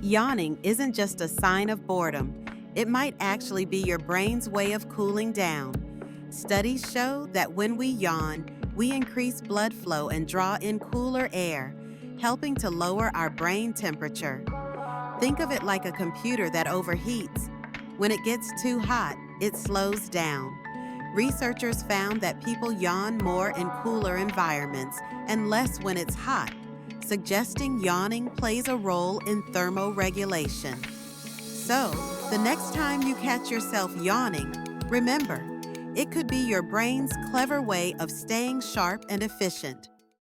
Yawning isn't just a sign of boredom, it might actually be your brain's way of cooling down. Studies show that when we yawn, we increase blood flow and draw in cooler air, helping to lower our brain temperature. Think of it like a computer that overheats. When it gets too hot, it slows down. Researchers found that people yawn more in cooler environments and less when it's hot, suggesting yawning plays a role in thermoregulation. So, the next time you catch yourself yawning, remember, it could be your brain's clever way of staying sharp and efficient.